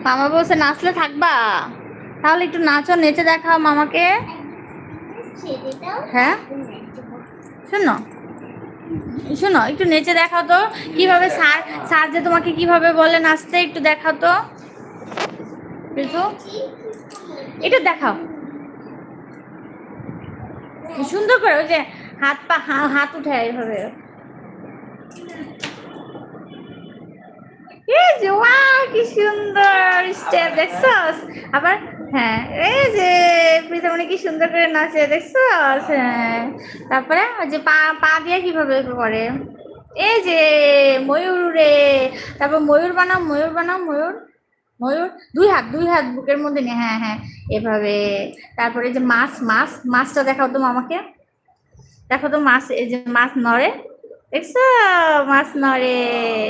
মামা বলছে নাচলে থাকবা, তাহলে একটু নাচো, নেচে দেখাও মামাকে। হ্যাঁ শোনো শোনো, একটু নেচে দেখাও তো কিভাবে স্যার স্যার যে তোমাকে কিভাবে বলে নাচতে, একটু দেখাও তো এটা দেখাও সুন্দর করে, ওই যে হাত পা হাত উঠে এইভাবে। এই যে ওয়াও কি সুন্দর স্টেপ দেখছস। আবার হ্যাঁ, এই যে প্রীতমণি কি সুন্দর করে নাচে দেখছস। হ্যাঁ, তারপরে ওই যে পা পা দিয়ে কিভাবে করে, এই যে ময়ূর রে। তারপর ময়ূর বানাও, ময়ূর বানাও, ময়ূর ময়ূর দুই হাত বুকের মধ্যে নিয়ে, হ্যাঁ হ্যাঁ এভাবে। তারপরে যে মাছ মাছ মাছটা দেখাও তো মামাকে, দেখো তো মাছ, এই যে মাছ নড়ে দেখছো, মাছ নড়ে।